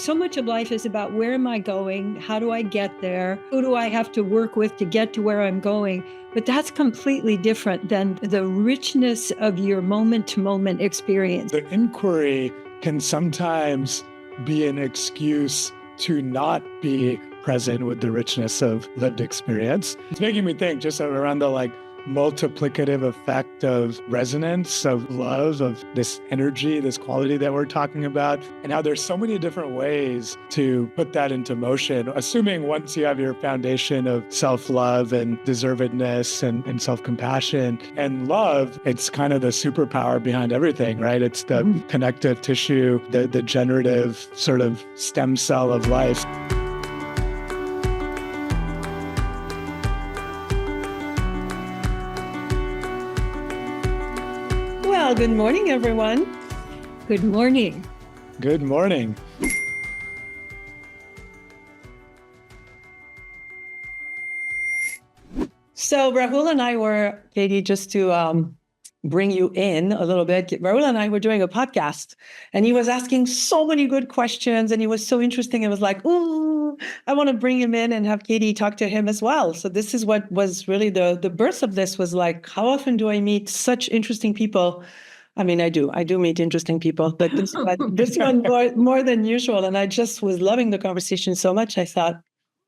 So much of life is about where am I going? How do I get there? Who do I have to work with to get to where I'm going? But that's completely different than the richness of your moment to moment experience. The inquiry can sometimes be an excuse to not be present with the richness of lived experience. It's making me think just around the multiplicative effect of resonance, of love, of this energy, this quality that we're talking about, and how there's so many different ways to put that into motion, assuming once you have your foundation of self-love and deservedness and self-compassion and love, it's kind of the superpower behind everything, right? It's the connective tissue, the generative sort of stem cell of life. Well, good morning, everyone. Good morning. Good morning. So Rahul and I were, Katie, just to bring you in a little bit, Rahul and I were doing a podcast and he was asking so many good questions and he was so interesting. It was like, ooh, I want to bring him in and have Katie talk to him as well. So this is what was really the birth of this, was like, how often do I meet such interesting people? I mean, I do meet interesting people, but this one more than usual. And I just was loving the conversation so much. I thought,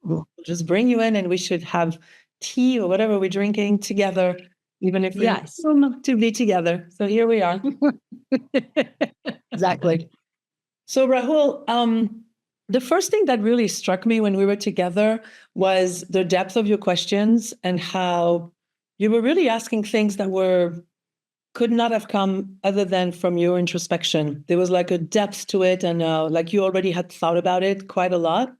we'll just bring you in and we should have tea or whatever we're drinking together, even if we're still not to be together. So here we are. Exactly. So Rahul, the first thing that really struck me when we were together was the depth of your questions and how you were really asking things that could not have come other than from your introspection. There was like a depth to it, and like you already had thought about it quite a lot.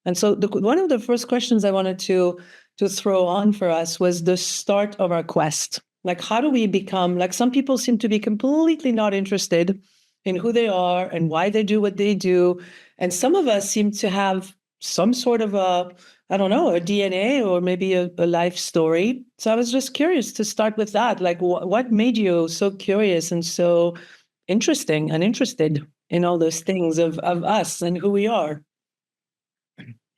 And so one of the first questions I wanted to throw on for us was the start of our quest. Like, how do we become, like, some people seem to be completely not interested in who they are and why they do what they do. And some of us seem to have some sort of a DNA or maybe a life story. So I was just curious to start with that. Like, what made you so curious and so interesting and interested in all those things of us and who we are?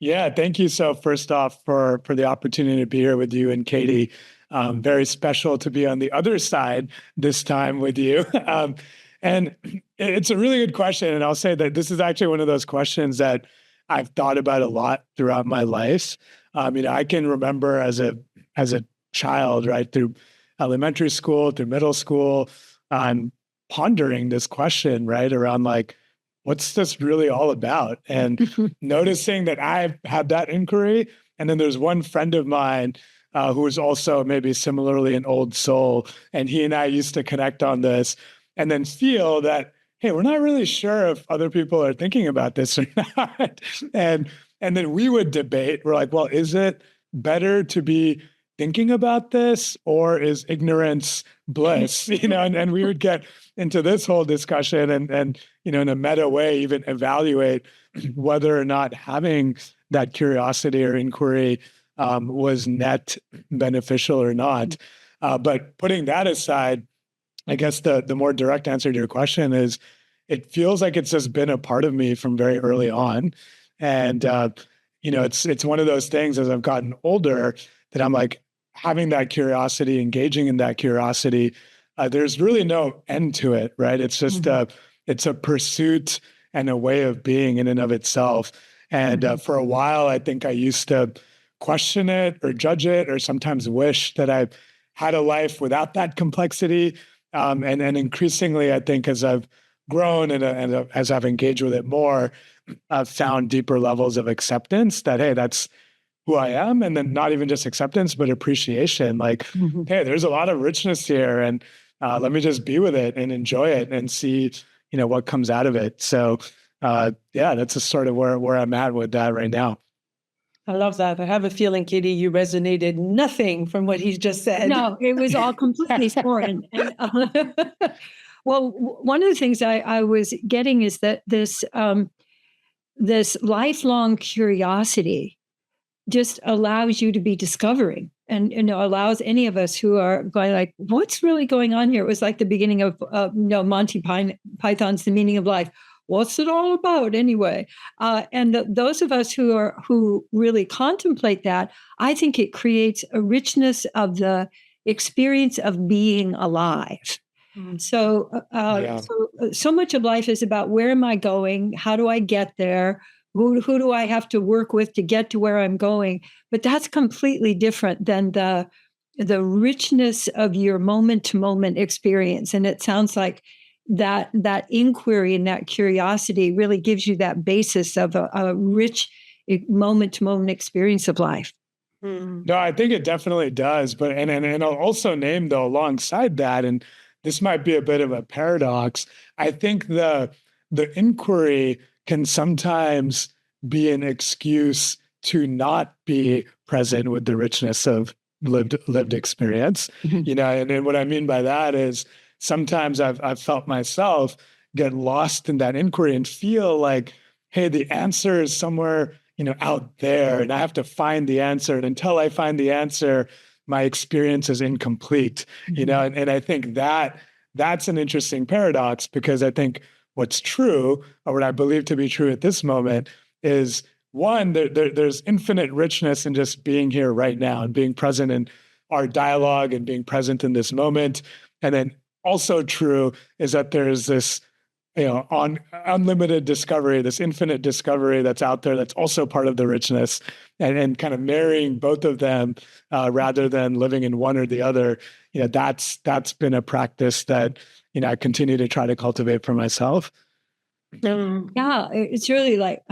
Yeah, thank you. So first off, for the opportunity to be here with you and Katie. Very special to be on the other side this time with you. And it's a really good question. And I'll say that this is actually one of those questions that I've thought about a lot throughout my life. I can remember as a child, right, through elementary school, through middle school, pondering this question, right, around like, what's this really all about? And noticing that I've had that inquiry. And then there's one friend of mine who is also maybe similarly an old soul. And he and I used to connect on this and then feel that, hey, we're not really sure if other people are thinking about this or not. And then we would debate. We're like, well, is it better to be thinking about this, or is ignorance bliss? And we would get into this whole discussion and in a meta way, even evaluate whether or not having that curiosity or inquiry was net beneficial or not. But putting that aside, I guess the more direct answer to your question is, it feels like it's just been a part of me from very early on. And, it's one of those things as I've gotten older that I'm like, having that curiosity, engaging in that curiosity, there's really no end to it, right? It's just, it's a pursuit and a way of being in and of itself. And for a while, I think I used to question it or judge it, or sometimes wish that I had a life without that complexity. And increasingly, I think as I've grown and as I've engaged with it more, I've found deeper levels of acceptance that, hey, that's who I am. And then not even just acceptance, but appreciation. Like, hey, there's a lot of richness here, and let me just be with it and enjoy it and see, what comes out of it. So that's just sort of where I'm at with that right now. I love that. I have a feeling, Katie, you resonated nothing from what he's just said. No, it was all completely foreign. Well, one of the things I was getting is that this lifelong curiosity just allows you to be discovering, and allows any of us who are going like, what's really going on here? It was like the beginning of Monty Python's The Meaning of Life. what's it all about anyway? Those of us who really contemplate that, I think it creates a richness of the experience of being alive. So, so much of life is about where am I going? How do I get there? Who do I have to work with to get to where I'm going? But that's completely different than the richness of your moment to moment experience. And it sounds like that inquiry and that curiosity really gives you that basis of a rich moment to moment experience of life. No, I think it definitely does. But and I'll also name though alongside that, and this might be a bit of a paradox. I think the inquiry can sometimes be an excuse to not be present with the richness of lived experience. You know, and what I mean by that is sometimes I've felt myself get lost in that inquiry and feel like, hey, the answer is somewhere, you know, out there, and I have to find the answer. And until I find the answer, my experience is incomplete. You know, and I think that's an interesting paradox, because I think what's true, or what I believe to be true at this moment, is one, there's infinite richness in just being here right now and being present in our dialogue and being present in this moment. And then also true is that there's this, you know, unlimited discovery, this infinite discovery that's out there that's also part of the richness, and kind of marrying both of them rather than living in one or the other. You know, that's been a practice that, you know, I continue to try to cultivate for myself. Yeah, it's really like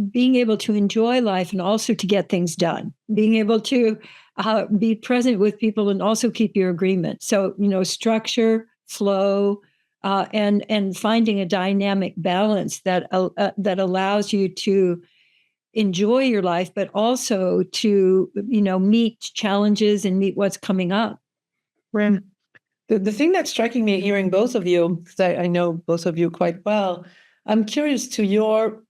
being able to enjoy life and also to get things done, being able to be present with people and also keep your agreement. So, you know, structure, flow, and finding a dynamic balance that allows you to enjoy your life, but also to, you know, meet challenges and meet what's coming up. Right. The thing that's striking me hearing both of you, because I know both of you quite well, I'm curious to your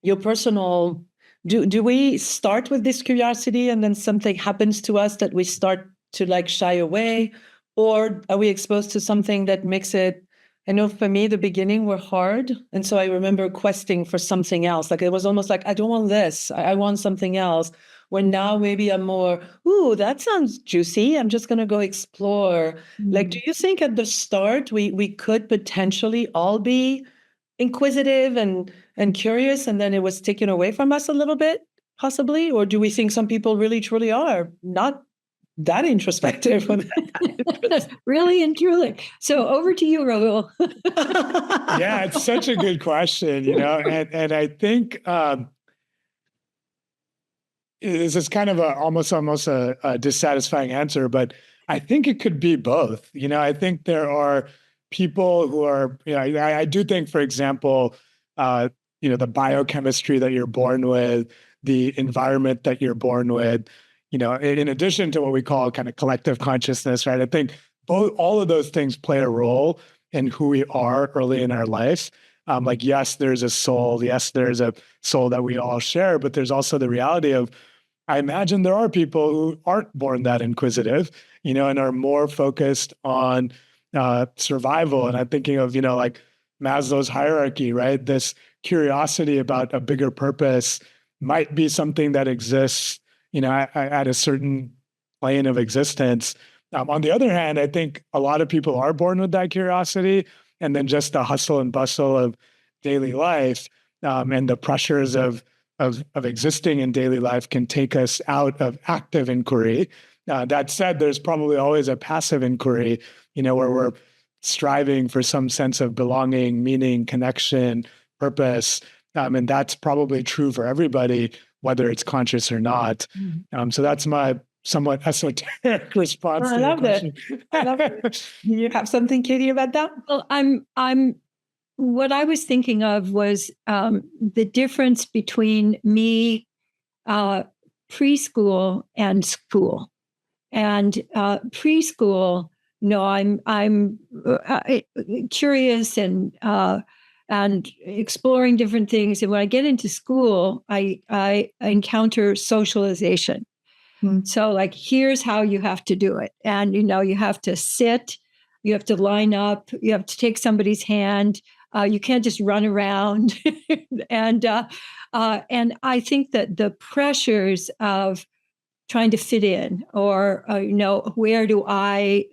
your personal. Do we start with this curiosity and then something happens to us that we start to like shy away, or are we exposed to something that makes it? I know for me, the beginning were hard, and so I remember questing for something else. Like it was almost like I don't want this, I want something else. When now maybe I'm more, ooh, that sounds juicy, I'm just going to go explore. Like, do you think at the start we could potentially all be inquisitive and curious, and then it was taken away from us a little bit, possibly? Or do we think some people really truly are not that introspective? Really and truly. So over to you, Rahul. Yeah, it's such a good question, you know, and I think this is kind of almost a dissatisfying answer, but I think it could be both. You know, I think there are people who are, you know, I do think, for example, you know, the biochemistry that you're born with, the environment that you're born with, you know, in addition to what we call kind of collective consciousness, right? I think all of those things play a role in who we are early in our life. Like, yes, there's a soul. Yes, there's a soul that we all share, but there's also the reality of, I imagine there are people who aren't born that inquisitive, you know, and are more focused on survival. And I'm thinking of, you know, like Maslow's hierarchy, right? This curiosity about a bigger purpose might be something that exists, you know, at a certain plane of existence. On the other hand, I think a lot of people are born with that curiosity, and then just the hustle and bustle of daily life and the pressures of existing in daily life can take us out of active inquiry. That said, there's probably always a passive inquiry, you know, where we're striving for some sense of belonging, meaning, connection, purpose. And that's probably true for everybody, whether it's conscious or not. So that's my somewhat esoteric response to your question. I love it. Do you have something, Katie, about that? Well, I'm what I was thinking of was the difference between me preschool and school. And preschool, no, I'm curious and exploring different things. And when I get into school, I encounter socialization. So, like, here's how you have to do it, and you know, you have to sit, you have to line up, you have to take somebody's hand. You can't just run around. and I think that the pressures of trying to fit in, or where do I,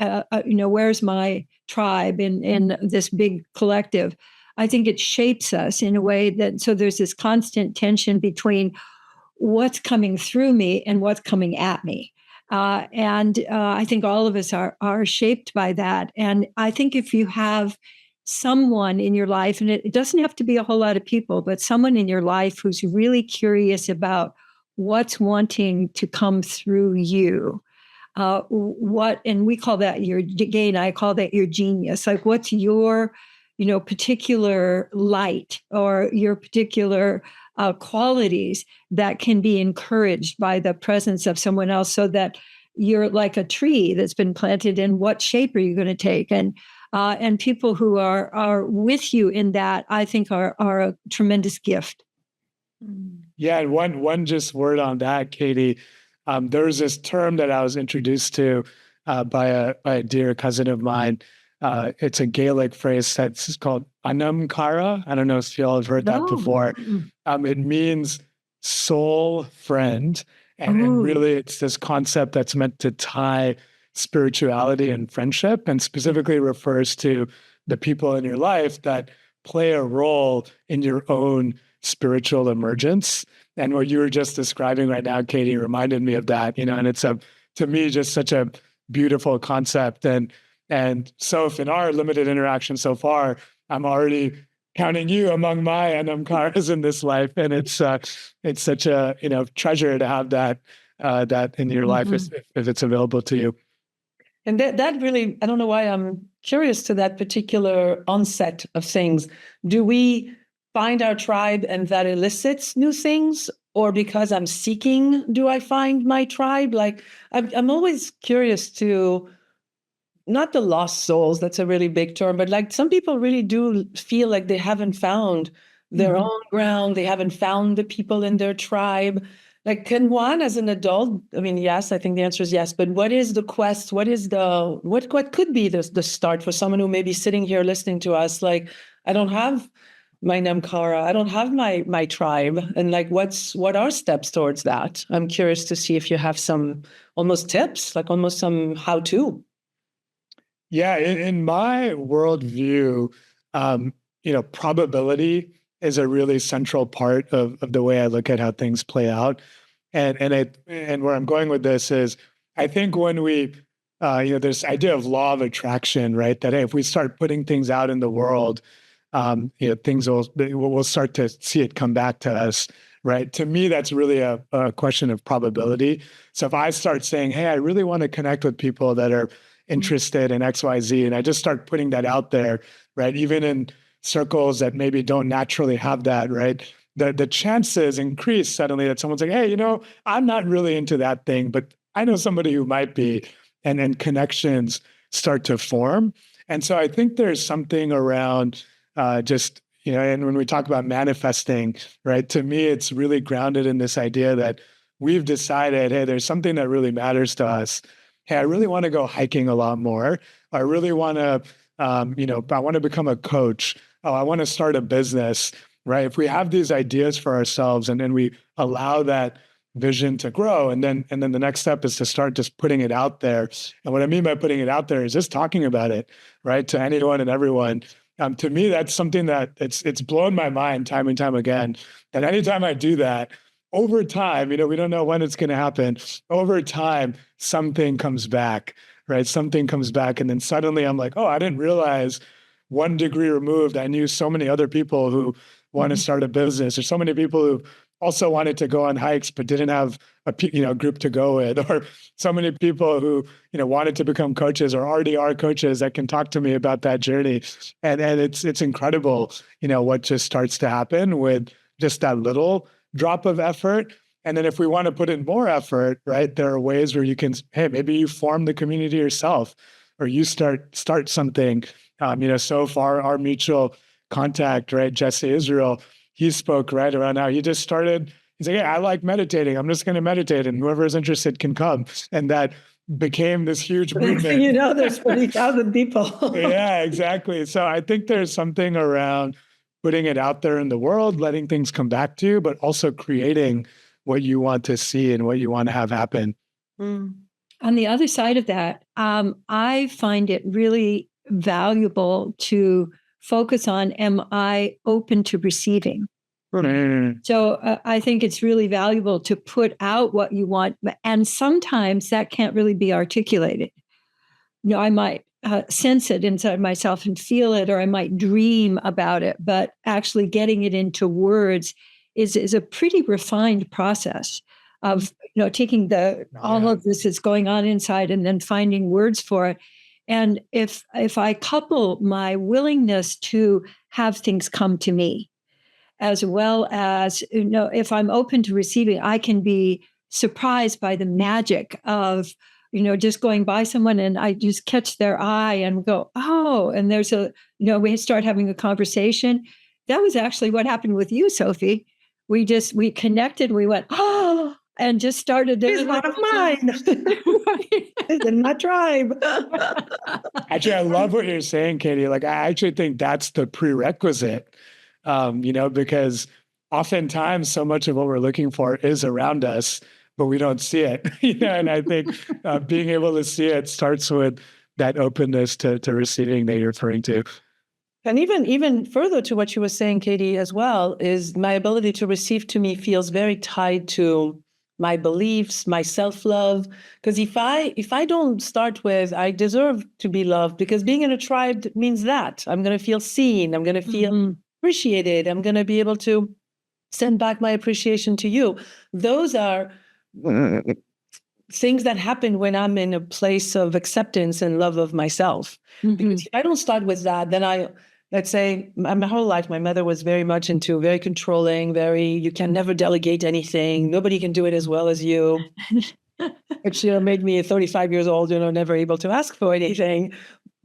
where's my tribe in this big collective? I think it shapes us in a way that, so there's this constant tension between what's coming through me and what's coming at me. And I think all of us are shaped by that. And I think if you have someone in your life, and it doesn't have to be a whole lot of people, but someone in your life who's really curious about what's wanting to come through you, and we call that your gain, I call that your genius. Like, what's your particular light, or your particular qualities that can be encouraged by the presence of someone else, so that you're like a tree that's been planted, and what shape are you going to take? And people who are with you in that, I think are a tremendous gift. Yeah, and one just word on that, Katie. There's this term that I was introduced to by a dear cousin of mine. It's a Gaelic phrase that's called anam cara. I don't know if you all have heard that before. It means soul friend. And really, it's this concept that's meant to tie spirituality and friendship, and specifically refers to the people in your life that play a role in your own spiritual emergence. And what you were just describing right now, Katie, reminded me of that, and it's to me, just such a beautiful concept. And so if in our limited interaction so far, I'm already counting you among my anamkaras in this life. And it's such a, treasure to have that in your life if it's available to you. And that really, I don't know why I'm curious to that particular onset of things. Do we find our tribe and that elicits new things? Or because I'm seeking, do I find my tribe? Like, I'm always curious to, not the lost souls, that's a really big term, but like some people really do feel like they haven't found their own ground. They haven't found the people in their tribe. Like, can one as an adult, I mean, yes, I think the answer is yes, but what is the quest? What is what could be the start for someone who may be sitting here listening to us? Like, I don't have my Namkara, I don't have my tribe. And like, what are steps towards that? I'm curious to see if you have some almost tips, like almost some how-to. Yeah, in my worldview, probability is a really central part of the way I look at how things play out. And where I'm going with this is, I think when we, this idea of law of attraction, right? That, hey, if we start putting things out in the world, things we'll start to see it come back to us, right? To me, that's really a question of probability. So if I start saying, hey, I really want to connect with people that are interested in XYZ, and I just start putting that out there, right? Even in circles that maybe don't naturally have that, right? The chances increase suddenly that someone's like, hey, I'm not really into that thing, but I know somebody who might be, and then connections start to form. And so I think there's something around and when we talk about manifesting, right, to me, it's really grounded in this idea that we've decided, hey, there's something that really matters to us. Hey, I really want to go hiking a lot more. I really want to, I want to become a coach. Oh, I want to start a business, right? If we have these ideas for ourselves and then we allow that vision to grow, and then the next step is to start just putting it out there. And what I mean by putting it out there is just talking about it, right, to anyone and everyone. To me, that's something that it's blown my mind time and time again. And anytime I do that, over time, we don't know when it's going to happen. Over time, something comes back, right? Something comes back. And then suddenly I'm like, oh, I didn't realize 1 degree removed, I knew so many other people who want to start a business, or so many people who also wanted to go on hikes, but didn't have a group to go with, or so many people who, wanted to become coaches or already are coaches that can talk to me about that journey. And it's incredible, what just starts to happen with just that little drop of effort. And then if we want to put in more effort, right, there are ways where you can, hey, maybe you form the community yourself, or you start something. So far, our mutual contact, right, Jesse Israel, he spoke right around now. He just started, he's like, yeah, I like meditating. I'm just going to meditate, and whoever is interested can come. And that became this huge movement. There's 40,000 people. Yeah, exactly. So I think there's something around putting it out there in the world, letting things come back to you, but also creating what you want to see and what you want to have happen. Mm. On the other side of that, I find it really valuable to focus on, am I open to receiving? So I think it's really valuable to put out what you want. And sometimes that can't really be articulated. I might sense it inside myself and feel it, or I might dream about it, but actually getting it into words is a pretty refined process of taking all of this is going on inside and then finding words for it. And if I couple my willingness to have things come to me, as well as if I'm open to receiving, I can be surprised by the magic of just going by someone and I just catch their eye and go, oh, and there's we start having a conversation. That was actually what happened with you, Sophie. We connected, we went, oh, and just started. It's one of mine. It's in my tribe. Actually, I love what you're saying, Katie. Like, I actually think that's the prerequisite, because oftentimes so much of what we're looking for is around us, but we don't see it. And I think being able to see it starts with that openness to receiving that you're referring to. And even further to what you were saying, Katie, as well, is my ability to receive to me feels very tied to my beliefs, my self-love. Because if I don't start with, I deserve to be loved, because being in a tribe means that I'm going to feel seen, I'm going to feel appreciated, I'm going to be able to send back my appreciation to you. Those are things that happen when I'm in a place of acceptance and love of myself. Because if I don't start with that, then let's say my whole life, my mother was very much into very controlling, you can never delegate anything. Nobody can do it as well as you. Which made me 35 years old, never able to ask for anything.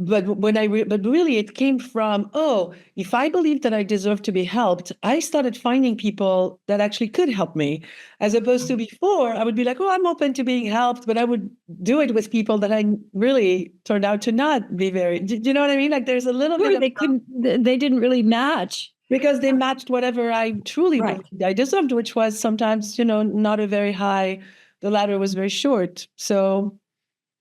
But but really it came from, if I believed that I deserved to be helped, I started finding people that actually could help me, as opposed to before I would be like, I'm open to being helped, but I would do it with people that I really turned out to not be very, do you know what I mean? Like there's a little bit they didn't really match. Because they matched whatever I truly believed I deserved, which was sometimes, not a very high, the ladder was very short. So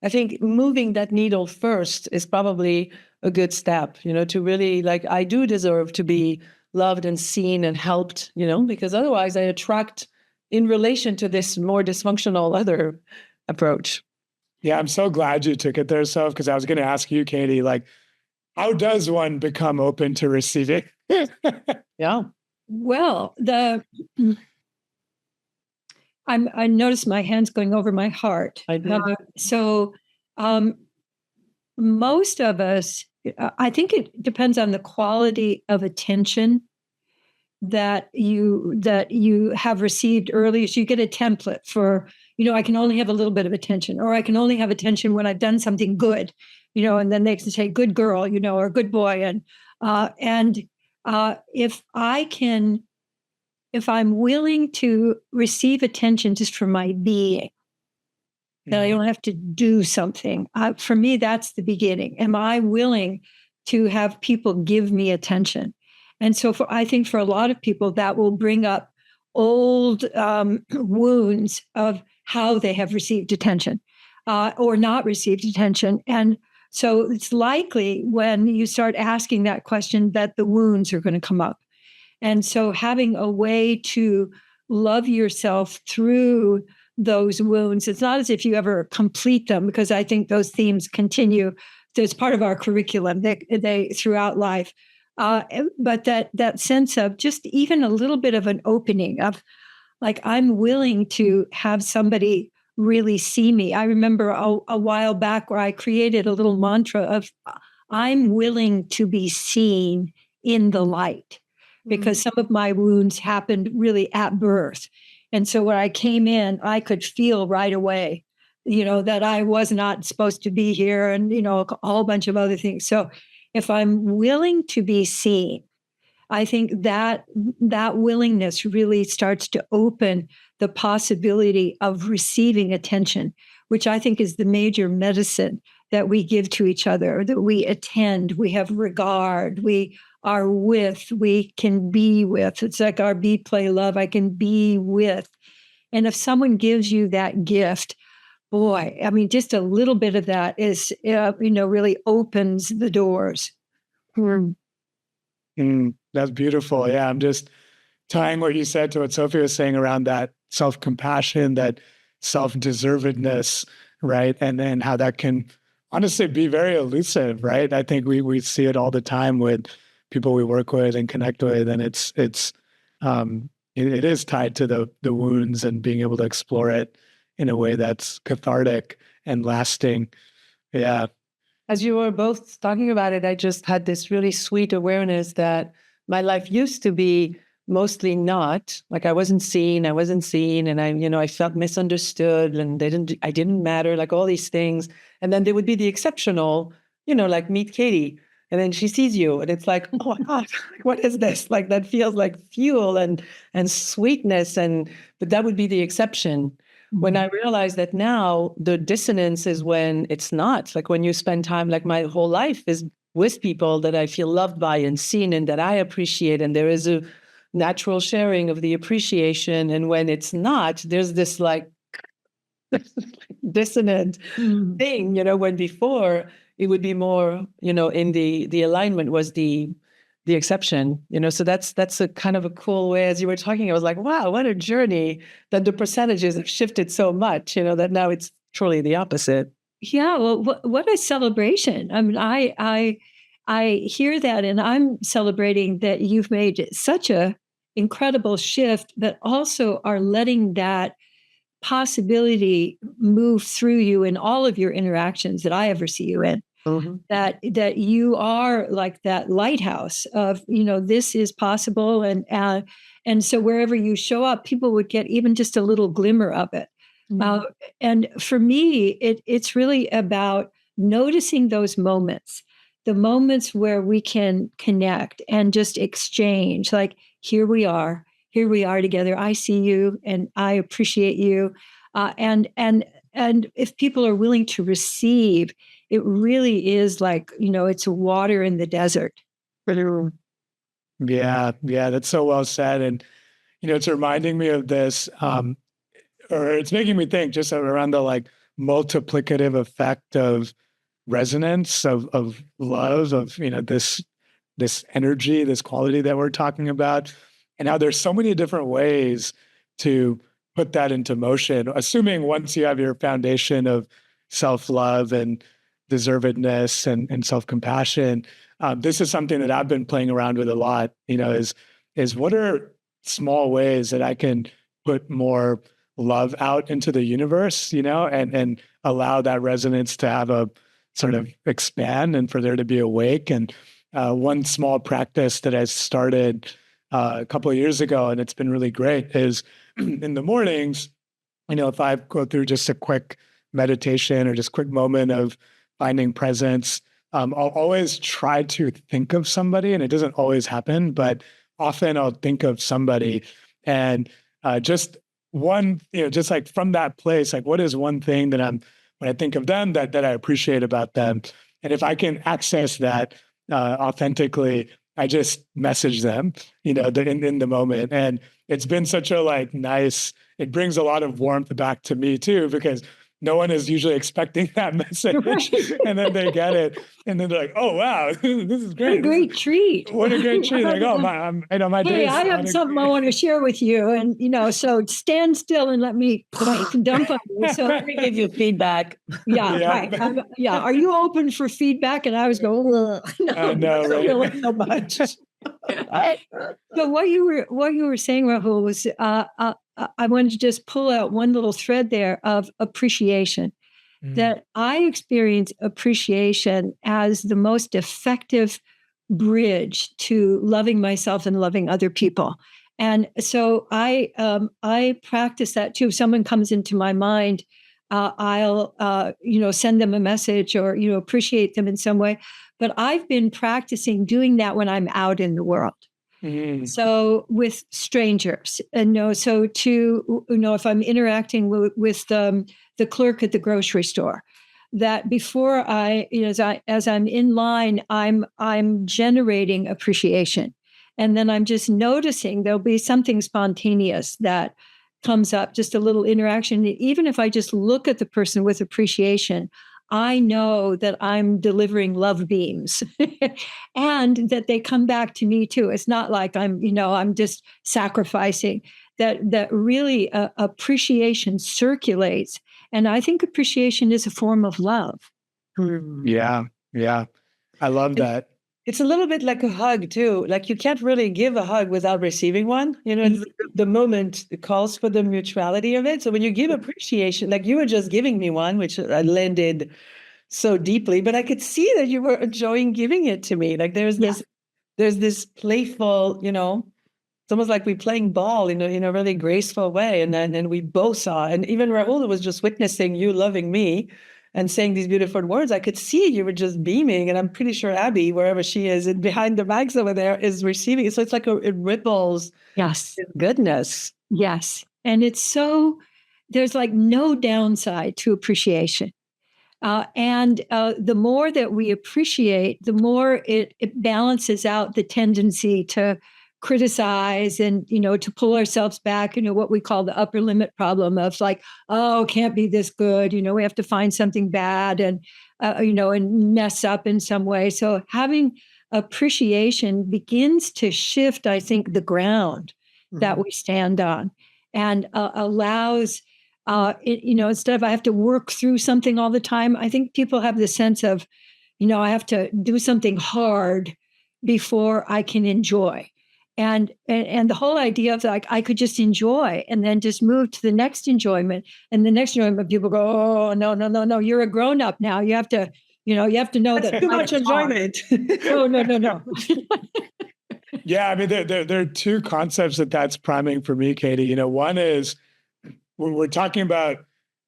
I think moving that needle first is probably a good step, to really I do deserve to be loved and seen and helped, because otherwise I attract in relation to this more dysfunctional other approach. Yeah, I'm so glad you took it there, Soph, because I was going to ask you, Katie, how does one become open to receiving? Yeah. Well, I noticed my hands going over my heart. I did. Most of us, I think it depends on the quality of attention that you have received early. So you get a template for, I can only have a little bit of attention, or I can only have attention when I've done something good, and then they can say good girl, or good boy. And if I'm willing to receive attention just for my being, that I don't have to do something. For me, that's the beginning. Am I willing to have people give me attention? And so I think for a lot of people, that will bring up old wounds of how they have received attention or not received attention. And so it's likely when you start asking that question that the wounds are going to come up. And so having a way to love yourself through those wounds, it's not as if you ever complete them, because I think those themes continue. It's part of our curriculum they throughout life. But that sense of just even a little bit of an opening of I'm willing to have somebody really see me. I remember a while back where I created a little mantra of I'm willing to be seen in the light, because some of my wounds happened really at birth. And so when I came in, I could feel right away, that I was not supposed to be here, and, a whole bunch of other things. So if I'm willing to be seen, I think that willingness really starts to open the possibility of receiving attention, which I think is the major medicine that we give to each other, that we attend, we have regard, we are with, we can be with. It's like our be, play, love, I can be with. And if someone gives you that gift, boy, I mean, just a little bit of that is, really opens the doors. That's beautiful. Yeah, I'm just tying what you said to what Sophie was saying around that self-compassion, that self-deservedness, right? And then how that can honestly be very elusive, right? I think we see it all the time with people we work with and connect with, and it is tied to the wounds and being able to explore it in a way that's cathartic and lasting. Yeah. As you were both talking about it, I just had this really sweet awareness that my life used to be mostly not, like I wasn't seen, and I felt misunderstood, and I didn't matter, like all these things. And then there would be the exceptional, like meet Katie, and then she sees you, and it's like, oh my God, what is this? Like that feels like fuel and sweetness, but that would be the exception. When I realized that now the dissonance is when it's not, like when you spend time, like my whole life is with people that I feel loved by and seen and that I appreciate. And there is a natural sharing of the appreciation. And when it's not, there's this like dissonant thing, when before it would be more, in the alignment was the exception, so that's a kind of a cool way. As you were talking, I was like, wow, what a journey, that the percentages have shifted so much, that now it's truly the opposite. Yeah, well, what a celebration. I mean, I hear that, and I'm celebrating that you've made such a incredible shift, but also are letting that possibility move through you in all of your interactions that I ever see you in. Mm-hmm. That you are like that lighthouse of, this is possible, and so wherever you show up, people would get even just a little glimmer of it. Mm-hmm. And for me, it's really about noticing those moments, the moments where we can connect and just exchange. Like, here we are together. I see you, and I appreciate you, and if people are willing to receive, it really is like, it's water in the desert. Yeah, that's so well said. And, it's reminding me of this, or it's making me think just around the like multiplicative effect of resonance, of love, of, this energy, this quality that we're talking about, and how there's so many different ways to put that into motion, assuming once you have your foundation of self-love and deservedness and self-compassion. This is something that I've been playing around with a lot, is what are small ways that I can put more love out into the universe, and allow that resonance to have a sort of expand and for there to be awake. And one small practice that I started a couple of years ago, and it's been really great, is in the mornings, if I go through just a quick meditation or just quick moment of finding presence, I'll always try to think of somebody, and it doesn't always happen, but often I'll think of somebody, and just one, just like from that place, like what is one thing that when I think of them that I appreciate about them, and if I can access that authentically, I just message them, in the moment, and it's been such a like nice. It brings a lot of warmth back to me too, because no one is usually expecting that message, and then they get it, and then they're like, "Oh wow, this is great! What a great treat! What a great treat!" Like, oh my hey, I have something I want to share with you, and so stand still and let me dump on you. So let me give you feedback. Yeah, right. Yeah, are you open for feedback? And I was going, no, right? Really so much. So what you were saying, Rahul, was I wanted to just pull out one little thread there of appreciation. That I experience appreciation as the most effective bridge to loving myself and loving other people. And so I practice that too. If someone comes into my mind, I'll send them a message or appreciate them in some way. But I've been practicing doing that when I'm out in the world. Mm. So with strangers, and so to if I'm interacting with the clerk at the grocery store, that before as I'm in line, I'm generating appreciation, and then I'm just noticing there'll be something spontaneous that comes up, just a little interaction. Even if I just look at the person with appreciation, I know that I'm delivering love beams and that they come back to me too. It's not like I'm just sacrificing. That really appreciation circulates. And I think appreciation is a form of love. Yeah. Yeah. I love that. It's a little bit like a hug too. Like you can't really give a hug without receiving one. The moment calls for the mutuality of it. So when you give appreciation, like you were just giving me one, which I landed so deeply, but I could see that you were enjoying giving it to me. Like there's this playful, it's almost like we're playing ball in a really graceful way. And we both saw, and even Rahul was just witnessing you loving me and saying these beautiful words. I could see you were just beaming, and I'm pretty sure Abby, wherever she is, and behind the bags over there, is receiving it. So it's like it ripples. Yes. Goodness. Yes. And there's like no downside to appreciation. And the more that we appreciate, the more it balances out the tendency to criticize and to pull ourselves back, what we call the upper limit problem of like, oh, can't be this good, we have to find something bad and and mess up in some way. So having appreciation begins to shift, I think, the ground that we stand on, and allows instead of I have to work through something all the time. I think people have this sense of I have to do something hard before I can enjoy. And the whole idea of like I could just enjoy and then just move to the next enjoyment, and the next enjoyment, people go, oh, no, you're a grown up now, you have to know That's that too much enjoyment. no. Yeah, I mean, there are two concepts that's priming for me, Katie. One is when we're talking about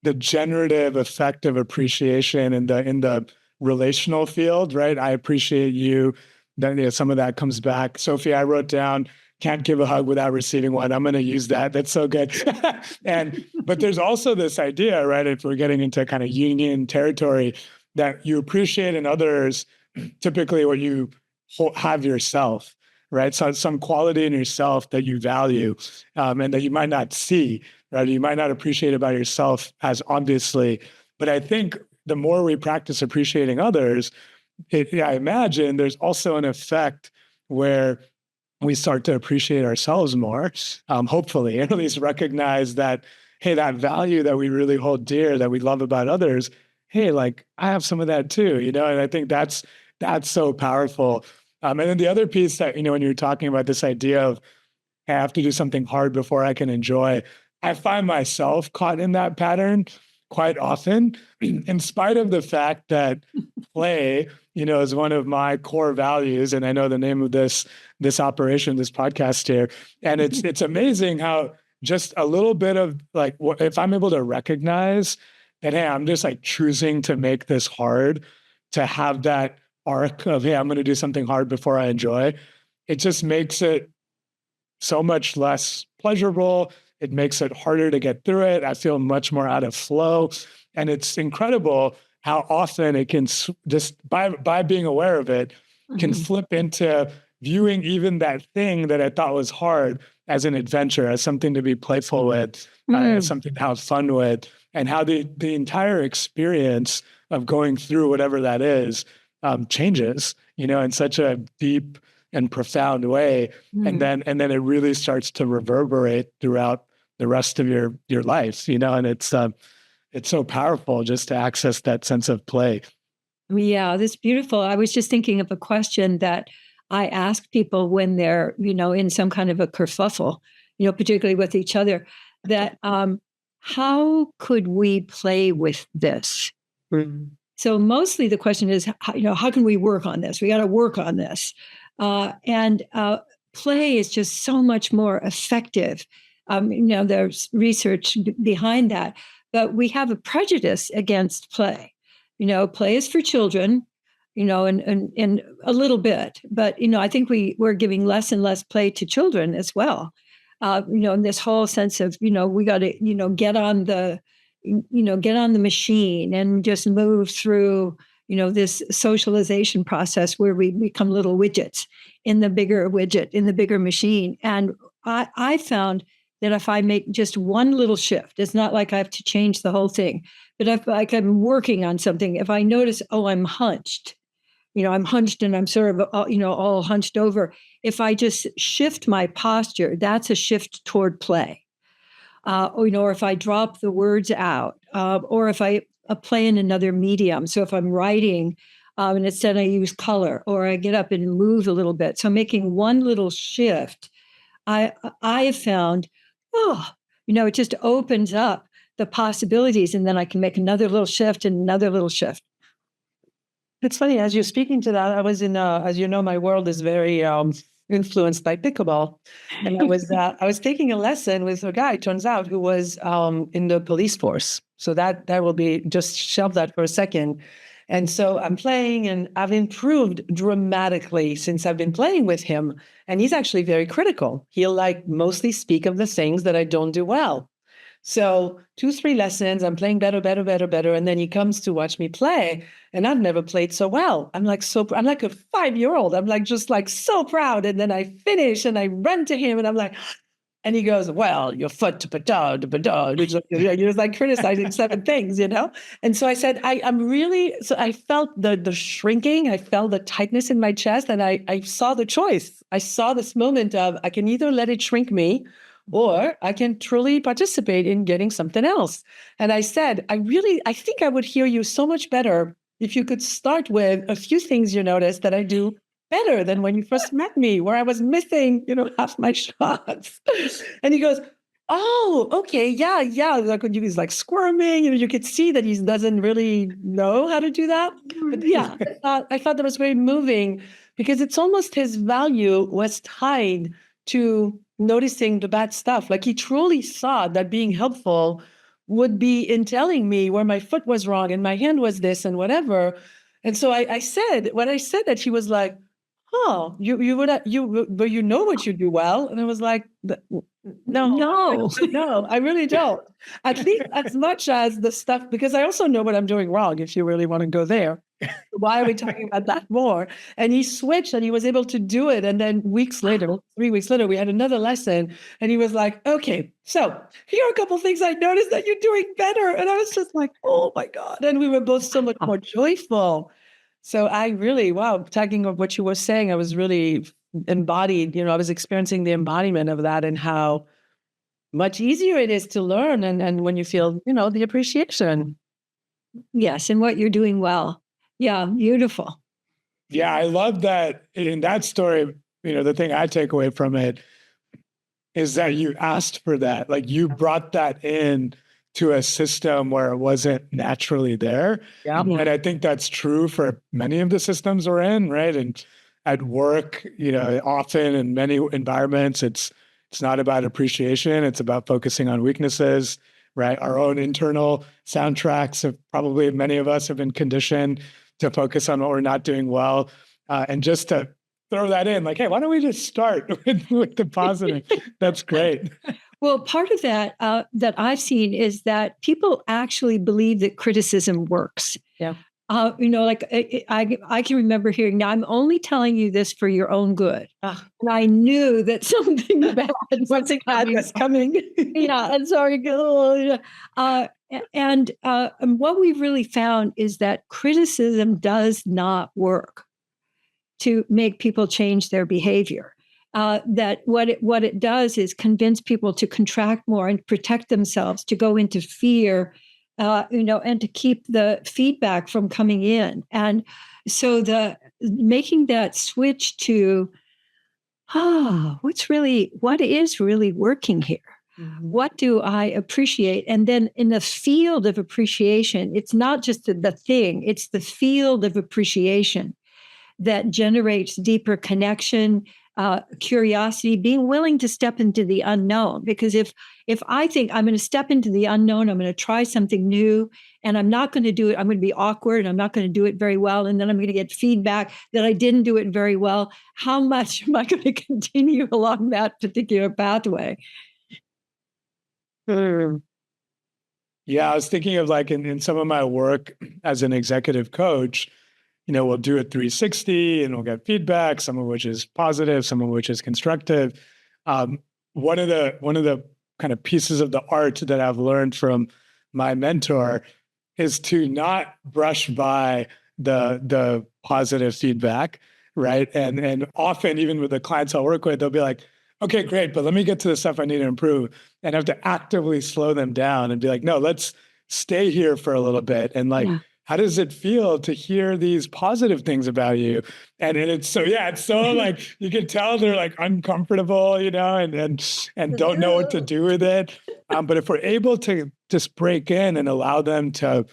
the generative effect of appreciation in the relational field, right? I appreciate you. Then some of that comes back. Sophie, I wrote down, can't give a hug without receiving one. I'm going to use that. That's so good. But there's also this idea, right? If we're getting into kind of Jungian territory, that you appreciate in others, typically what you have yourself, right? So some quality in yourself that you value and that you might not see, right? You might not appreciate about yourself as obviously. But I think the more we practice appreciating others, I imagine there's also an effect where we start to appreciate ourselves more, hopefully, and at least recognize that, hey, that value that we really hold dear, that we love about others, hey, like I have some of that too, and I think that's so powerful. And then the other piece that, when you're talking about this idea of I have to do something hard before I can enjoy, I find myself caught in that pattern quite often, in spite of the fact that play, is one of my core values. And I know the name of this operation, this podcast here. And it's amazing how just a little bit of like, if I'm able to recognize that, hey, I'm just like choosing to make this hard, to have that arc of, hey, I'm going to do something hard before I enjoy, it just makes it so much less pleasurable. It makes it harder to get through it. I feel much more out of flow. And it's incredible how often it can just by being aware of it, can flip into viewing even that thing that I thought was hard as an adventure, as something to be playful with, as something to have fun with, and how the entire experience of going through whatever that is changes, in such a deep and profound way. And then it really starts to reverberate throughout the rest of your life, and it's so powerful just to access that sense of play. Yeah, that's beautiful. I was just thinking of a question that I ask people when they're, in some kind of a kerfuffle, particularly with each other, that how could we play with this? So mostly the question is, how can we work on this? We got to work on this. And play is just so much more effective. There's research behind that, but we have a prejudice against play. Play is for children. and a little bit. But, I think we're giving less and less play to children as well. In this whole sense of, we got to, get on the machine and just move through, this socialization process where we become little widgets in the bigger machine. And I found that if I make just one little shift, it's not like I have to change the whole thing, but if like I'm working on something, if I notice, I'm hunched, I'm hunched and I'm sort of, all hunched over. If I just shift my posture, that's a shift toward play. Or if I drop the words out, or if I play in another medium. So if I'm writing, and instead I use color, or I get up and move a little bit. So making one little shift, I have found, it just opens up the possibilities, and then I can make another little shift and another little shift. It's funny, as you're speaking to that, I was in, as you know, my world is very influenced by pickleball. And I was taking a lesson with a guy, turns out, who was in the police force. So that will be, just shelve that for a second. And so I'm playing, and I've improved dramatically since I've been playing with him. And he's actually very critical. He'll mostly speak of the things that I don't do well. So 2-3 lessons, I'm playing better. And then he comes to watch me play, and I've never played so well. I'm like a 5-year-old. I'm just so proud. And then I finish and I run to him and I'm like, and he goes, well, your foot, you're criticizing 7 things, And so I said, I felt the shrinking, I felt the tightness in my chest, and I saw the choice. I saw this moment of, I can either let it shrink me, or I can truly participate in getting something else. And I said, I think I would hear you so much better if you could start with a few things you notice that I do better than when you first met me, where I was missing, half my shots. And he goes, oh, okay, yeah. He's squirming, you could see that he doesn't really know how to do that. But yeah, I thought that was very moving, because it's almost his value was tied to noticing the bad stuff. He truly thought that being helpful would be in telling me where my foot was wrong and my hand was this and whatever. And so I said that, he was like, oh, you know what you do well. And I was like, no, I really don't. At least as much as the stuff, because I also know what I'm doing wrong, if you really want to go there. Why are we talking about that more? And he switched and he was able to do it. And then 3 weeks later, we had another lesson, and he was like, okay, so here are a couple of things I noticed that you're doing better. And I was just like, oh my God. And we were both so much more joyful. So I really, tagging of what you were saying, I was really embodied, I was experiencing the embodiment of that, and how much easier it is to learn. And when you feel, the appreciation. Yes. And what you're doing well. Yeah. Beautiful. Yeah. I love that in that story, the thing I take away from it is that you asked for that. You brought that in to a system where it wasn't naturally there. Yeah. And I think that's true for many of the systems we're in, right? And at work, often in many environments, it's not about appreciation. It's about focusing on weaknesses, right? Our own internal soundtracks of probably many of us have been conditioned to focus on what we're not doing well. And just to throw that in, hey, why don't we just start with the positive? That's great. Well, part of that that I've seen is that people actually believe that criticism works. Yeah. I can remember hearing, now I'm only telling you this for your own good. And I knew that something bad was coming. Yeah. And so and what we've really found is that criticism does not work to make people change their behavior. That what it does is convince people to contract more and protect themselves, to go into fear, and to keep the feedback from coming in. And so making that switch to, what is really working here? Mm-hmm. What do I appreciate? And then in the field of appreciation, it's not just the thing, it's the field of appreciation that generates deeper connection, curiosity, being willing to step into the unknown. Because if I think I'm going to step into the unknown, I'm going to try something new, and I'm not going to do it, I'm going to be awkward, and I'm not going to do it very well, and then I'm going to get feedback that I didn't do it very well. How much am I going to continue along that particular pathway? Yeah, I was thinking of like in some of my work as an executive coach, we'll do a 360 and we'll get feedback, some of which is positive, some of which is constructive. One of the kind of pieces of the art that I've learned from my mentor is to not brush by the positive feedback, right? And often, even with the clients I work with, they'll be like, okay, great, but let me get to the stuff I need to improve. And I have to actively slow them down and be like, no, let's stay here for a little bit. And like, how does it feel to hear these positive things about you? And it's so like, you can tell they're like uncomfortable, and don't know what to do with it. But if we're able to just break in and allow them to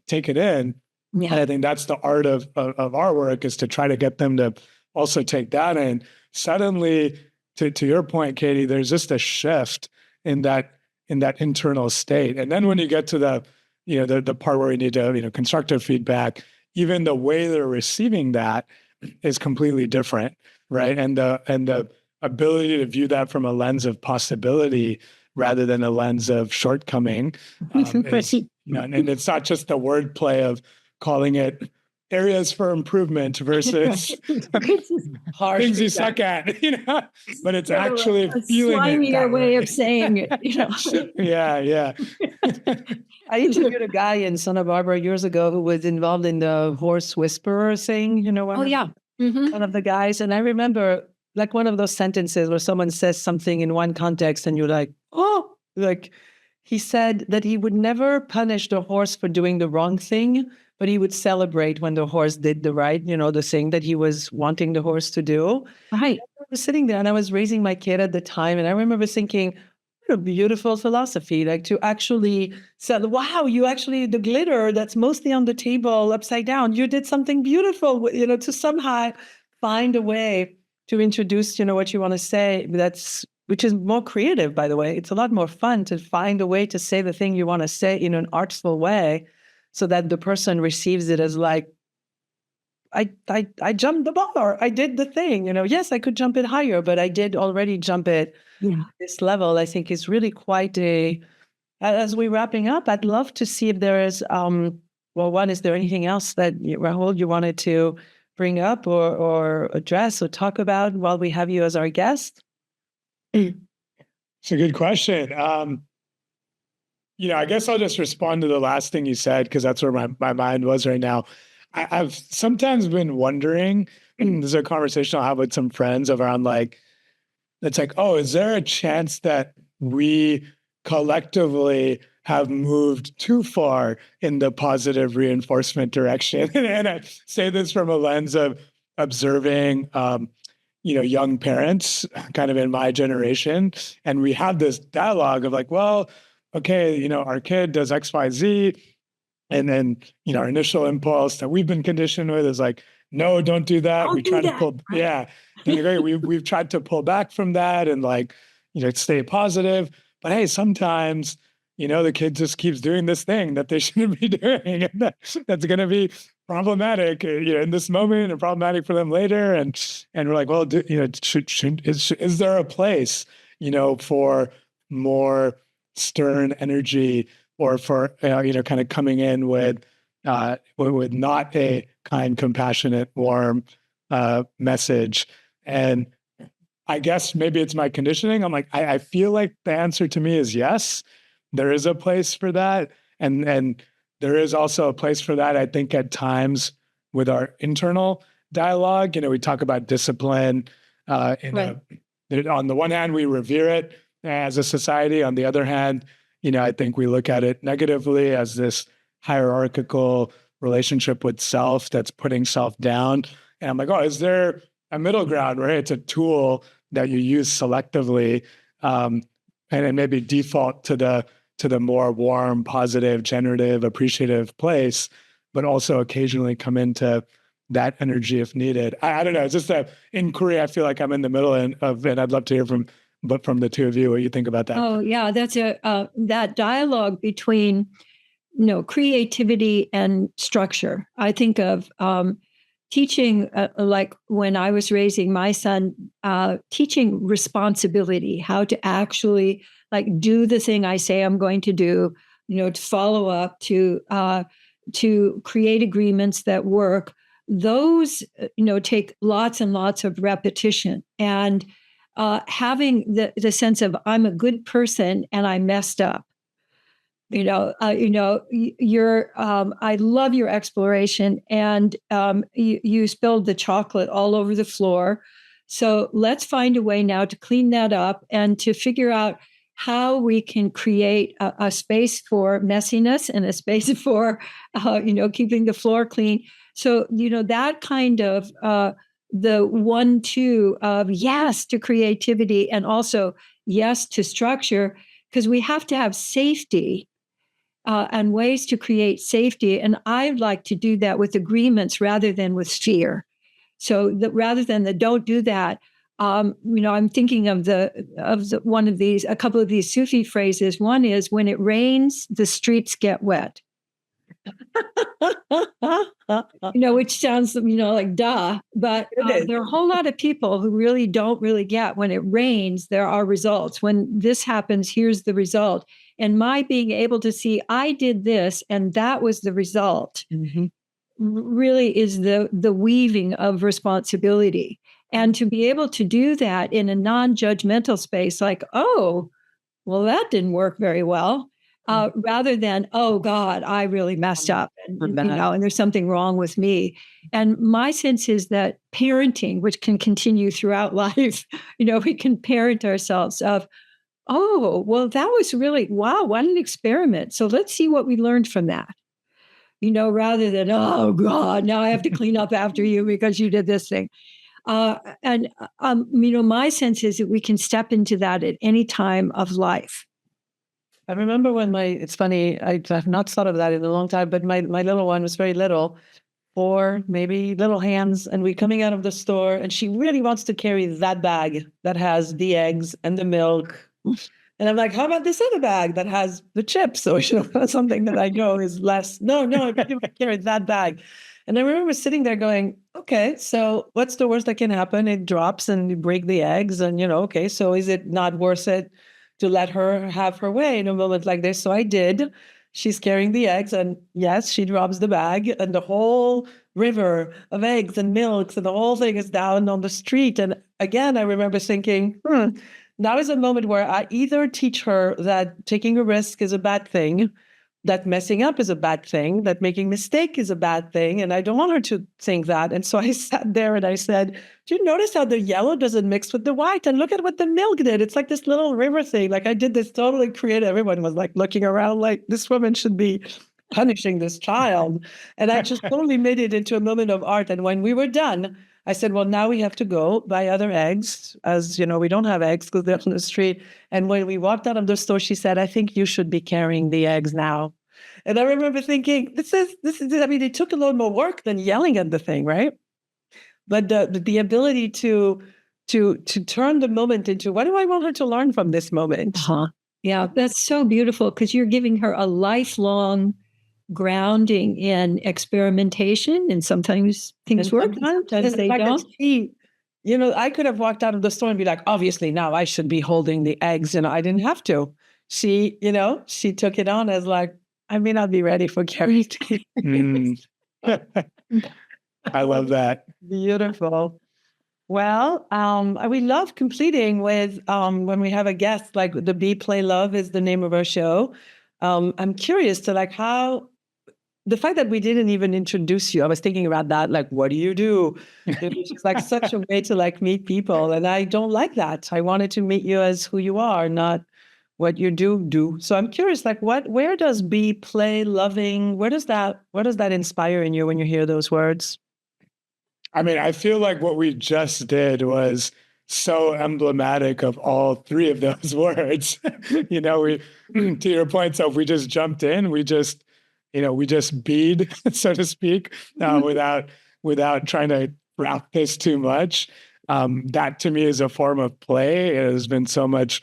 take it in, and I think that's the art of our work, is to try to get them to also take that in. Suddenly, to your point, Katie, there's just a shift in that internal state. And then when you get to the part where we need to, constructive feedback, even the way they're receiving that is completely different, right? And the ability to view that from a lens of possibility rather than a lens of shortcoming is, and it's not just the wordplay of calling it areas for improvement versus things you suck at, but it's actually a feeling it. Slimier way of saying it, Yeah. I interviewed a guy in Santa Barbara years ago who was involved in the horse whisperer thing, one of the guys. And I remember like one of those sentences where someone says something in one context and you're like, oh, like he said that he would never punish the horse for doing the wrong thing, but he would celebrate when the horse did the right, the thing that he was wanting the horse to do. Right. I was sitting there and I was raising my kid at the time. And I remember thinking, what a beautiful philosophy, like to actually say, wow, you actually, the glitter that's mostly on the table upside down, you did something beautiful, to somehow find a way to introduce, what you want to say. Which is more creative, by the way. It's a lot more fun to find a way to say the thing you want to say in an artful way, so that the person receives it as like, I jumped the bar, I did the thing, yes, I could jump it higher, but I did already jump it this level. I think is really quite as we're wrapping up, I'd love to see if there is, one, is there anything else that Rahul, you wanted to bring up or address or talk about while we have you as our guest? It's a good question. I guess I'll just respond to the last thing you said, because that's where my mind was right now. I've sometimes been wondering, there's a conversation I'll have with some friends around it's like, oh, is there a chance that we collectively have moved too far in the positive reinforcement direction? And I say this from a lens of observing, young parents kind of in my generation. And we have this dialogue of like, well, okay, our kid does X, Y, Z. And then, our initial impulse that we've been conditioned with is like, no, don't do that. We try to pull, we've tried to pull back from that and stay positive. But hey, sometimes, the kid just keeps doing this thing that they shouldn't be doing. And that's going to be problematic, in this moment, and problematic for them later. And we're like, well, is there a place, for more stern energy, or for kind of coming in with not a kind, compassionate, warm message? And I guess maybe it's my conditioning. I'm like, I feel like the answer to me is yes. There is a place for that, and there is also a place for that, I think, at times with our internal dialogue. We talk about discipline. On the one hand, we revere it as a society. On the other hand, I think we look at it negatively as this hierarchical relationship with self that's putting self down. And I'm like, oh, is there a middle ground where it's a tool that you use selectively, and maybe default to the more warm, positive, generative, appreciative place, but also occasionally come into that energy if needed. I don't know. It's just an inquiry I feel like I'm in the middle of, and I'd love to hear from the two of you what you think about that. Oh, yeah, that's that dialogue between, creativity and structure. I think of teaching, like when I was raising my son, teaching responsibility, how to actually like do the thing I say I'm going to do, to follow up, to create agreements that work. Those, take lots and lots of repetition, and having the sense of I'm a good person and I messed up. You're. I love your exploration, and you spilled the chocolate all over the floor. So let's find a way now to clean that up and to figure out how we can create a space for messiness and a space for, keeping the floor clean. So that kind of the 1-2 of yes to creativity and also yes to structure, because we have to have safety. And ways to create safety. And I like to do that with agreements rather than with fear. So that rather than the don't do that, I'm thinking of a couple of these Sufi phrases. One is when it rains, the streets get wet. Which sounds, like duh, but there are a whole lot of people who really don't really get when it rains, there are results. When this happens, here's the result. And my being able to see, I did this and that was the result, really is the weaving of responsibility. And to be able to do that in a non-judgmental space, like, oh, well, that didn't work very well. Rather than, oh God, I really messed up, and there's something wrong with me. And my sense is that parenting, which can continue throughout life, we can parent ourselves of, oh, well, that was really, wow, what an experiment. So let's see what we learned from that. Rather than, oh God, now I have to clean up after you because you did this thing. My sense is that we can step into that at any time of life. I remember when it's funny, I've not thought of that in a long time, but my little one was very little, 4, maybe little hands, and we're coming out of the store, and she really wants to carry that bag that has the eggs and the milk. And I'm like, how about this other bag that has the chips? Or something that I know is less. No, I really want to carry that bag. And I remember sitting there going, okay, so what's the worst that can happen? It drops and you break the eggs, and okay, so is it not worth it to let her have her way in a moment like this? So I did. She's carrying the eggs, and yes, she drops the bag, and the whole river of eggs and milks and the whole thing is down on the street. And again, I remember thinking, now is a moment where I either teach her that taking a risk is a bad thing, that messing up is a bad thing, that making mistake is a bad thing. And I don't want her to think that. And so I sat there and I said, do you notice how the yellow doesn't mix with the white? And look at what the milk did. It's like this little river thing. Like I did this totally creative. Everyone was like looking around like this woman should be punishing this child. And I just totally made it into a moment of art. And when we were done, I said, well, now we have to go buy other eggs, as we don't have eggs because they're on the street. And when we walked out of the store, she said, I think you should be carrying the eggs now. And I remember thinking, this is, I mean, it took a lot more work than yelling at the thing, right? But the ability to turn the moment into, what do I want her to learn from this moment? Yeah, that's so beautiful, because you're giving her a lifelong grounding in experimentation, and sometimes things work, sometimes they don't. I could have walked out of the store and be like, obviously now I should be holding the eggs. I didn't have to. She took it on as like, I may not be ready for carrying. I love that. Beautiful. Well, we love completing with when we have a guest, like the Be, Play, Love is the name of our show. I'm curious to how the fact that we didn't even introduce you. I was thinking about that, like, what do you do? It's like such a way to meet people. And I don't like that. I wanted to meet you as who you are, not what you do. So I'm curious, where does Be, Play, Loving, where does that inspire in you when you hear those words? I mean, I feel like what we just did was so emblematic of all 3 of those words. We, to your point, so if we just jumped in, we just bead, so to speak, without without trying to wrap this too much. That to me is a form of play. It has been so much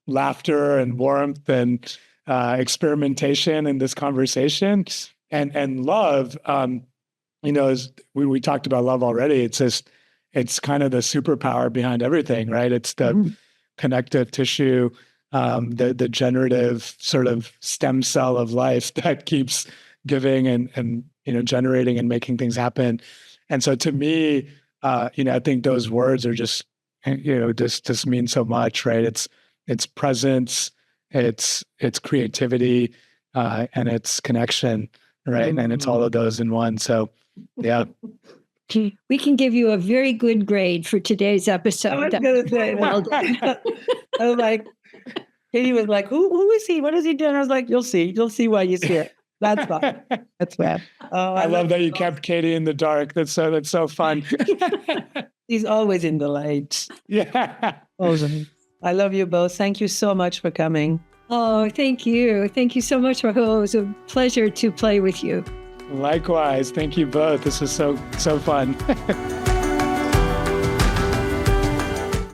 laughter and warmth and experimentation in this conversation. And love, as we talked about love already, it's kind of the superpower behind everything, right? It's the connective tissue, the generative sort of stem cell of life that keeps giving and generating and making things happen. And so to me, I think those words are just mean so much, right? It's presence, it's creativity, and it's connection, right? And it's all of those in one. So, yeah. We can give you a very good grade for today's episode. I was going to say, well done. I was like, Katie was like, who is he? What is he doing? I was like, you'll see why he's here. That's fine. That's fine. Oh, I love that you kept Katie in the dark. That's so fun. He's always in the light. Yeah. Awesome. I love you both. Thank you so much for coming. Oh, thank you. Thank you so much, Rahul. It was a pleasure to play with you. Likewise. Thank you both. This is so fun.